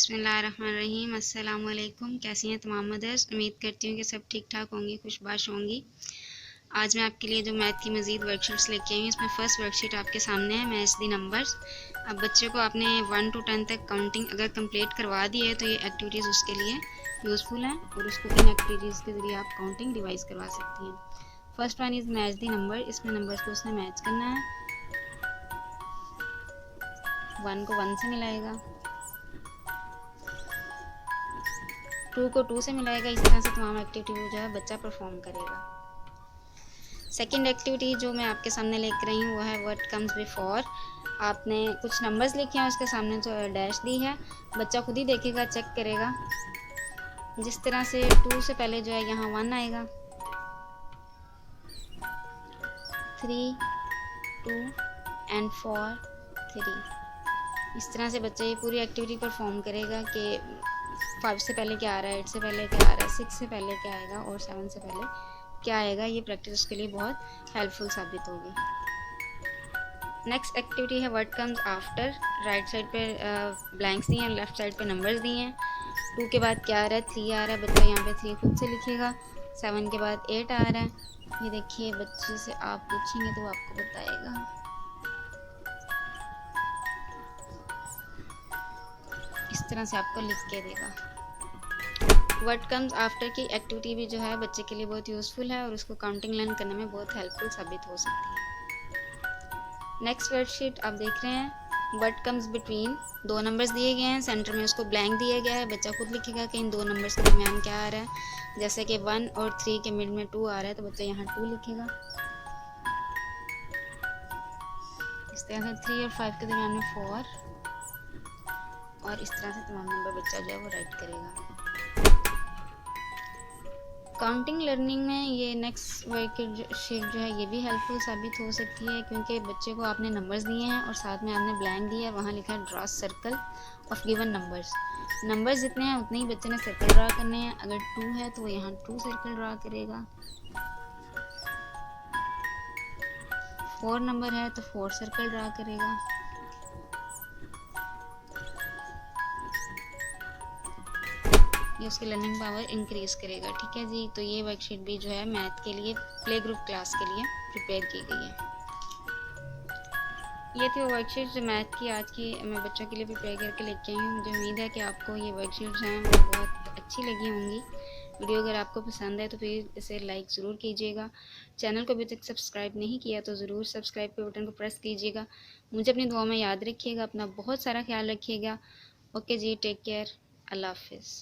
बिस्मिल्लाहिर्रहमानिर्रहीम। अस्सलाम वालेकुम। कैसी हैं तमाम मदर्स? उम्मीद करती हूँ कि सब ठीक ठाक होंगी, खुशबाश होंगी। आज मैं आपके लिए जो मैथ की मज़ीद वर्कशीट्स लेके आई हूँ, इसमें फ़र्स्ट वर्कशीट आपके सामने है, मैच दी नंबर्स। अब बच्चे को आपने 1 to 10 तक काउंटिंग अगर कंप्लीट करवा दी है तो ये एक्टिविटीज़ उसके लिए यूज़फुल हैं और उसको इन एक्टिविटीज़ के ज़रिए आप काउंटिंग रिवाइज़ करवा सकती हैं। First one is match the number. इसमें नंबर्स को उसने मैच करना है। 1 को 1 से मिलाएगा, 2 को 2 से मिलाएगा। इस तरह से तमाम एक्टिविटी जो है बच्चा परफॉर्म करेगा। सेकंड एक्टिविटी जो मैं आपके सामने लेकर आई हूँ वो है व्हाट कम्स बिफोर। आपने कुछ नंबर्स लिखे हैं, उसके सामने जो डैश दी है, बच्चा खुद ही देखेगा, चेक करेगा। जिस तरह से 2 से पहले जो है यहाँ 1 आएगा, 3, 2 एंड 4, 3। इस तरह से बच्चा ये पूरी एक्टिविटी परफॉर्म करेगा कि 5 से पहले क्या आ रहा है, 8 से पहले क्या आ रहा है, 6 से पहले क्या आएगा और 7 से पहले क्या आएगा। ये प्रैक्टिस के लिए बहुत हेल्पफुल साबित होगी। नेक्स्ट एक्टिविटी है what comes after. Right side पे ब्लैंक्स दिए हैं, लेफ्ट साइड पे नंबर्स दिए हैं। 2 के बाद क्या आ रहा है, 3 आ रहा है। बच्चा यहाँ पे 3 खुद से लिखेगा। 7 के बाद 8 आ रहा है। ये देखिए, बच्चे से आप पूछेंगे तो वो आपको बताएगा। इस तरह से आपको लिख के देगा। व्हाट कम्स आफ्टर की एक्टिविटी भी जो है बच्चे के लिए बहुत यूज़फुल है और उसको काउंटिंग लर्न करने में बहुत हेल्पफुल साबित हो सकती है। नेक्स्ट वर्कशीट आप देख रहे हैं, व्हाट कम्स बिटवीन। 2 नंबर्स दिए गए हैं, सेंटर में उसको ब्लैंक दिया गया है। बच्चा खुद लिखेगा कि इन 2 नंबर्स के दरमियान क्या आ रहा है। जैसे कि 1 और 3 के मिड में 2 आ रहा है तो बच्चा यहाँ 2 लिखेगा। इस तरह से 3 और 5 के दरमियान में 4, और इस तरह से तमाम नंबर बच्चा जो है वो राइट करेगा। काउंटिंग लर्निंग में ये नेक्स्ट वर्कशीट जो है ये भी हेल्पफुल साबित हो सकती है, क्योंकि बच्चे को आपने नंबर्स दिए हैं और साथ में आपने ब्लैंक दिया है, वहाँ लिखा है draw circle of given numbers. Numbers जितने हैं उतने ही बच्चे ने सर्कल ड्रा करने हैं। अगर 2 है तो वो यहाँ 2 सर्कल ड्रा करेगा। 4 नंबर है तो 4 सर्कल ड्रा करेगा। ये उसकी लर्निंग पावर इंक्रीज करेगा। ठीक है जी, तो ये वर्कशीट भी जो है मैथ के लिए प्ले ग्रुप क्लास के लिए प्रिपेयर की गई है। ये थी वो वर्कशीट जो मैथ की आज की मैं बच्चों के लिए प्रिपेयर करके लेके आई हूँ। मुझे उम्मीद है कि आपको ये वर्कशीट्स हैं वो बहुत अच्छी लगी होंगी। वीडियो अगर आपको पसंद है तो फिर इसे लाइक ज़रूर कीजिएगा। चैनल को अभी तक सब्सक्राइब नहीं किया तो ज़रूर सब्सक्राइब के बटन को प्रेस कीजिएगा। मुझे अपनी दुआ में याद रखिएगा। अपना बहुत सारा ख्याल रखिएगा। ओके जी, टेक केयर। अल्लाह हाफिज़।